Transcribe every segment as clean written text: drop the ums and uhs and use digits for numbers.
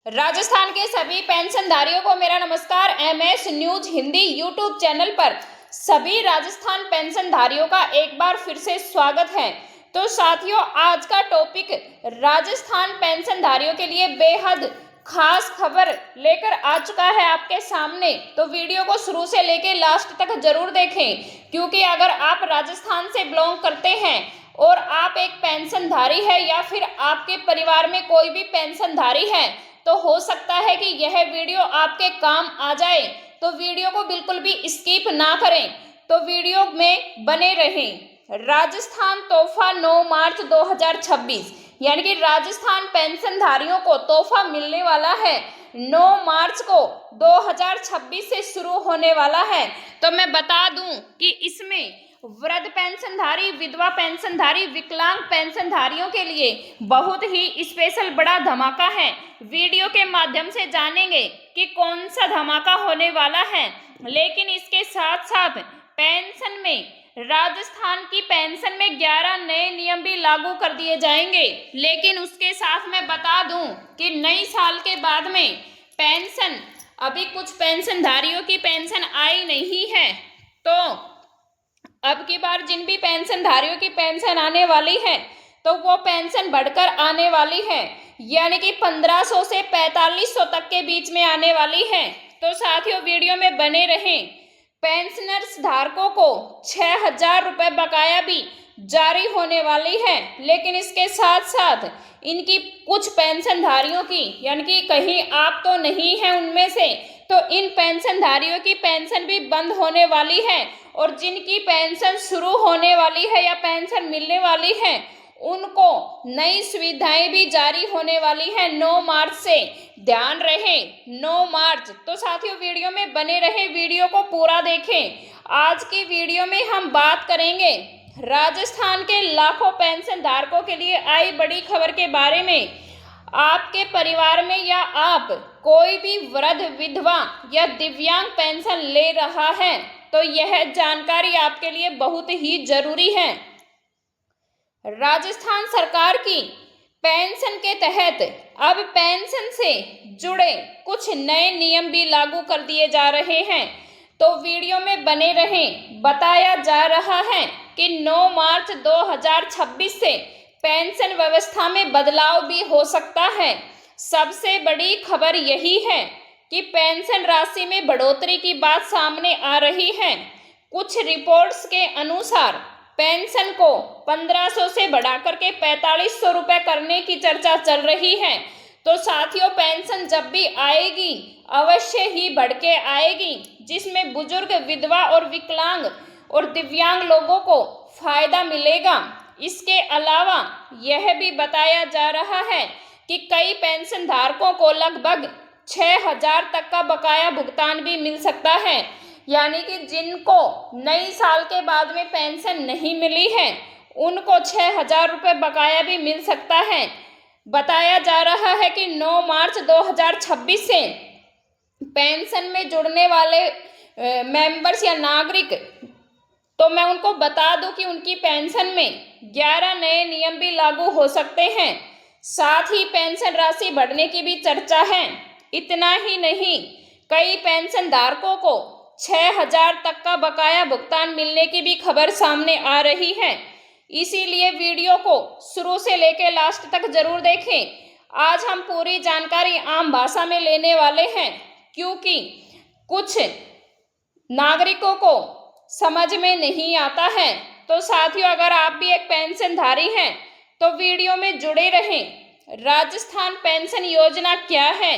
राजस्थान के सभी पेंशनधारियों को मेरा नमस्कार। MS news Hindi YouTube channel पर सभी राजस्थान पेंशनधारियों का एक बार फिर से स्वागत है। तो साथियों, आज का टॉपिक राजस्थान पेंशनधारियों के लिए बेहद खास खबर लेकर आ चुका है आपके सामने। तो वीडियो को शुरू से लेकर लास्ट तक जरूर देखें, क्योंकि अगर आप राजस्थान से बिलोंग करते हैं और आप एक पेंशनधारी है या फिर आपके परिवार में कोई भी पेंशनधारी है, तो हो सकता है कि यह वीडियो आपके काम आ जाए। तो वीडियो को बिल्कुल भी स्किप ना करें, तो वीडियो में बने रहें। राजस्थान तोहफा 9 मार्च 2026, यानी कि राजस्थान पेंशनधारियों को तोहफा मिलने वाला है। 9 मार्च को 2026 से शुरू होने वाला है। तो मैं बता दूं कि इसमें वृद्ध पेंशनधारी, विधवा पेंशनधारी, विकलांग पेंशनधारियों के लिए बहुत ही स्पेशल बड़ा धमाका है। वीडियो के माध्यम से जानेंगे कि कौन सा धमाका होने वाला है। लेकिन इसके साथ साथ पेंशन में, राजस्थान की पेंशन में 11 नए नियम भी लागू कर दिए जाएंगे। लेकिन उसके साथ मैं बता दूं कि नई साल के बाद में पेंशन, अभी कुछ पेंशनधारियों की पेंशन आई नहीं है, तो अब की बार जिन भी पेंशनधारियों की पेंशन आने वाली है, तो वो पेंशन बढ़कर आने वाली है, यानी कि 1500 से 4500 तक के बीच में आने वाली है। तो साथियों, वीडियो में बने रहें। पेंशनर्स धारकों को 6000 रुपये बकाया भी जारी होने वाली है। लेकिन इसके साथ साथ इनकी कुछ पेंशनधारियों की, यानी कि कहीं आप तो नहीं हैं उनमें से, तो इन पेंशनधारियों की पेंशन भी बंद होने वाली है। और जिनकी पेंशन शुरू होने वाली है या पेंशन मिलने वाली है, उनको नई सुविधाएं भी जारी होने वाली है 9 मार्च से। ध्यान रहे, 9 मार्च। तो साथियों, वीडियो में बने रहे, वीडियो को पूरा देखें। आज की वीडियो में हम बात करेंगे राजस्थान के लाखों पेंशन धारकों के लिए आई बड़ी खबर के बारे में। आपके परिवार में या आप कोई भी वृद्ध, विधवा या दिव्यांग पेंशन ले रहा है, तो यह जानकारी आपके लिए बहुत ही जरूरी है। राजस्थान सरकार की पेंशन के तहत अब पेंशन से जुड़े कुछ नए नियम भी लागू कर दिए जा रहे हैं। तो वीडियो में बने रहें। बताया जा रहा है कि 9 मार्च 2026 से पेंशन व्यवस्था में बदलाव भी हो सकता है। सबसे बड़ी खबर यही है कि पेंशन राशि में बढ़ोतरी की बात सामने आ रही है। कुछ रिपोर्ट्स के अनुसार पेंशन को 1500 से बढ़ाकर के 4500 रुपये करने की चर्चा चल रही है। तो साथियों, पेंशन जब भी आएगी अवश्य ही बढ़ के आएगी, जिसमें बुजुर्ग, विधवा और विकलांग और दिव्यांग लोगों को फायदा मिलेगा। इसके अलावा यह भी बताया जा रहा है कि कई पेंशन धारकों को लगभग 6000 तक का बकाया भुगतान भी मिल सकता है, यानी कि जिनको नई साल के बाद में पेंशन नहीं मिली है, उनको 6000 रुपये बकाया भी मिल सकता है। बताया जा रहा है कि 9 मार्च 2026 से पेंशन में जुड़ने वाले मेंबर्स या नागरिक, तो मैं उनको बता दूं कि उनकी पेंशन में 11 नए नियम भी लागू हो सकते हैं। साथ ही पेंशन राशि बढ़ने की भी चर्चा है। इतना ही नहीं, कई पेंशन धारकों को 6000 तक का बकाया भुगतान मिलने की भी खबर सामने आ रही है। इसीलिए वीडियो को शुरू से लेकर लास्ट तक जरूर देखें। आज हम पूरी जानकारी आम भाषा में लेने वाले हैं, क्योंकि कुछ नागरिकों को समझ में नहीं आता है। तो साथियों, अगर आप भी एक पेंशनधारी हैं, तो वीडियो में जुड़े रहें। राजस्थान पेंशन योजना क्या है?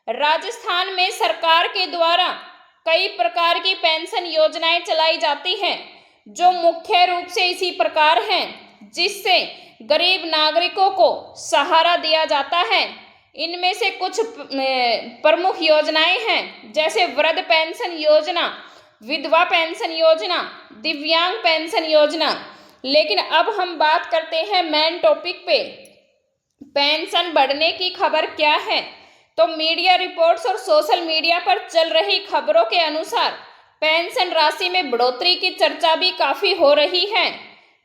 राजस्थान में सरकार के द्वारा कई प्रकार की पेंशन योजनाएं चलाई जाती हैं, जो मुख्य रूप से इसी प्रकार हैं, जिससे गरीब नागरिकों को सहारा दिया जाता है। इनमें से कुछ प्रमुख योजनाएं हैं, जैसे वृद्ध पेंशन योजना, विधवा पेंशन योजना, दिव्यांग पेंशन योजना। लेकिन अब हम बात करते हैं मेन टॉपिक पे। पेंशन बढ़ने की खबर क्या है? तो मीडिया रिपोर्ट्स और सोशल मीडिया पर चल रही खबरों के अनुसार पेंशन राशि में बढ़ोतरी की चर्चा भी काफी हो रही है।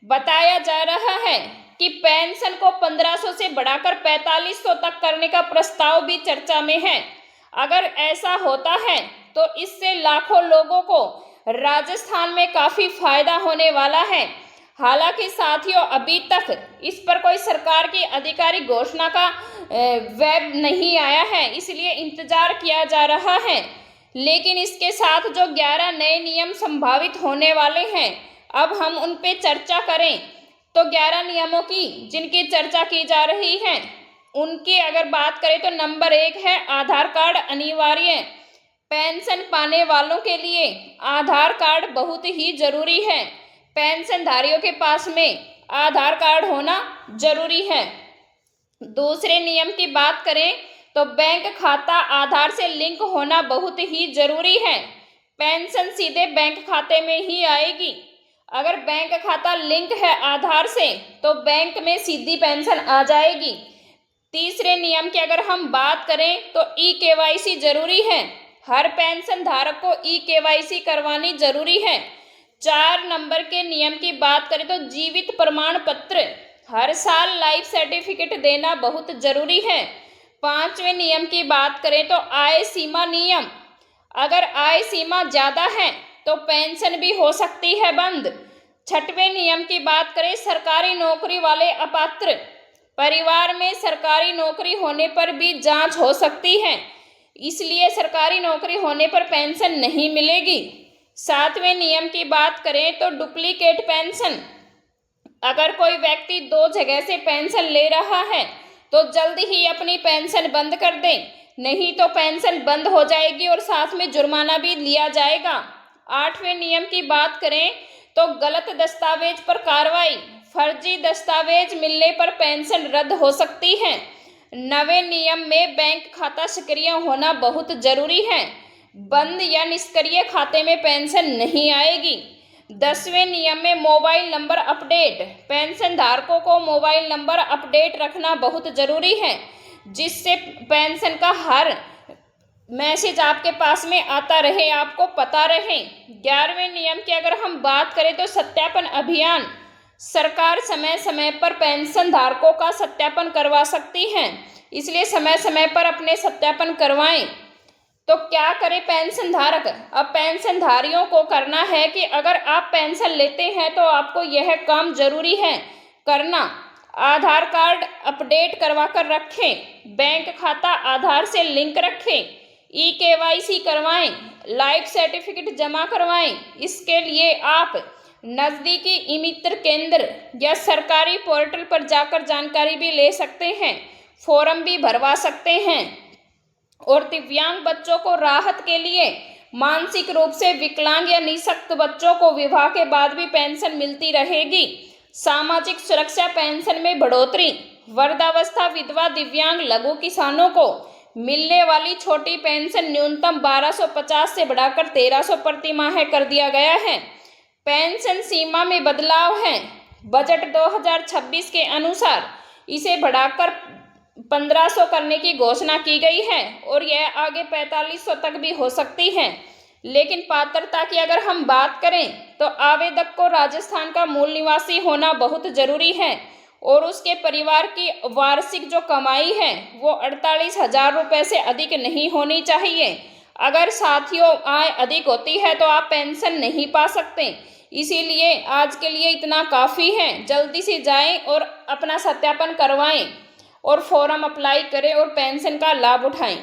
बताया जा रहा है कि पेंशन को 1500 से बढ़ाकर 4500 तक करने का प्रस्ताव भी चर्चा में है। अगर ऐसा होता है तो इससे लाखों लोगों को राजस्थान में काफी फायदा होने वाला है। हालांकि साथियों, अभी तक इस पर कोई सरकार की आधिकारिक घोषणा का वेब नहीं आया है, इसलिए इंतजार किया जा रहा है। लेकिन इसके साथ जो 11 नए नियम संभावित होने वाले हैं, अब हम उन पे चर्चा करें तो 11 नियमों की जिनकी चर्चा की जा रही है उनकी अगर बात करें तो नंबर 1 है आधार कार्ड अनिवार्य। पेंशन पाने वालों के लिए आधार कार्ड बहुत ही जरूरी है। पेंशनधारियों के पास में आधार कार्ड होना जरूरी है। दूसरे नियम की बात करें तो बैंक खाता आधार से लिंक होना बहुत ही जरूरी है। पेंशन सीधे बैंक खाते में ही आएगी। अगर बैंक खाता लिंक है आधार से तो बैंक में सीधी पेंशन आ जाएगी। तीसरे नियम की अगर हम बात करें तो ई-केवाईसी जरूरी है। हर पेंशन धारक को ई-केवाईसी करवानी जरूरी है। 4 नंबर के नियम की बात करें तो जीवित प्रमाण पत्र, हर साल लाइफ सर्टिफिकेट देना बहुत जरूरी है। 5वें नियम की बात करें तो आय सीमा नियम, अगर आय सीमा ज्यादा है तो पेंशन भी हो सकती है बंद। 6वें नियम की बात करें सरकारी नौकरी वाले अपात्र, परिवार में सरकारी नौकरी होने पर भी जांच हो सकती है, इसलिए सरकारी नौकरी होने पर पेंशन नहीं मिलेगी। 7वें नियम की बात करें तो डुप्लीकेट पेंशन, अगर कोई व्यक्ति 2 जगह से पेंशन ले रहा है तो जल्द ही अपनी पेंशन बंद कर दे, नहीं तो पेंशन बंद हो जाएगी और साथ में जुर्माना भी लिया जाएगा। 8वें नियम की बात करें तो गलत दस्तावेज पर कार्रवाई, फर्जी दस्तावेज मिलने पर पेंशन रद्द हो सकती है। 9वें नियम में बैंक खाता सक्रिय होना बहुत जरूरी है। बंद या निष्क्रिय खाते में पेंशन नहीं आएगी। 10वें नियम में मोबाइल नंबर अपडेट, पेंशन धारकों को मोबाइल नंबर अपडेट रखना बहुत जरूरी है, जिससे पेंशन का हर मैसेज आपके पास में आता रहे, आपको पता रहे। 11वें नियम की अगर हम बात करें तो सत्यापन अभियान, सरकार समय समय पर पेंशन धारकों का सत्यापन करवा सकती है, इसलिए समय समय पर अपने सत्यापन करवाएं। तो क्या करे पेंशन धारक? अब पेंशन धारियों को करना है कि अगर आप पेंशन लेते हैं तो आपको यह काम जरूरी है करना। आधार कार्ड अपडेट करवा कर रखें, बैंक खाता आधार से लिंक रखें, ई-केवाईसी करवाएं, लाइफ सर्टिफिकेट जमा करवाएं। इसके लिए आप नज़दीकी ई-मित्र केंद्र या सरकारी पोर्टल पर जाकर जानकारी भी ले सकते हैं, फॉर्म भी भरवा सकते हैं। और दिव्यांग बच्चों को राहत के लिए मानसिक रूप से विकलांग या निःशक्त बच्चों को विवाह के बाद भी पेंशन मिलती रहेगी। सामाजिक सुरक्षा पेंशन में बढ़ोतरी, वृद्धावस्था, विधवा, दिव्यांग, लघु किसानों को मिलने वाली छोटी पेंशन न्यूनतम 1250 से बढ़ाकर 1300 प्रति माह कर दिया गया है। पेंशन सीमा में बदलाव है। बजट 2026 के अनुसार इसे बढ़ाकर 1500 करने की घोषणा की गई है और यह आगे 4500 तक भी हो सकती है। लेकिन पात्रता की अगर हम बात करें तो आवेदक को राजस्थान का मूल निवासी होना बहुत जरूरी है और उसके परिवार की वार्षिक जो कमाई है वो 48,000 रुपये से अधिक नहीं होनी चाहिए। अगर साथियों आय अधिक होती है तो आप पेंशन नहीं पा सकते, इसीलिए आज के लिए इतना काफ़ी है। जल्दी से जाएं और अपना सत्यापन करवाएं और फॉर्म अप्लाई करें और पेंशन का लाभ उठाएं।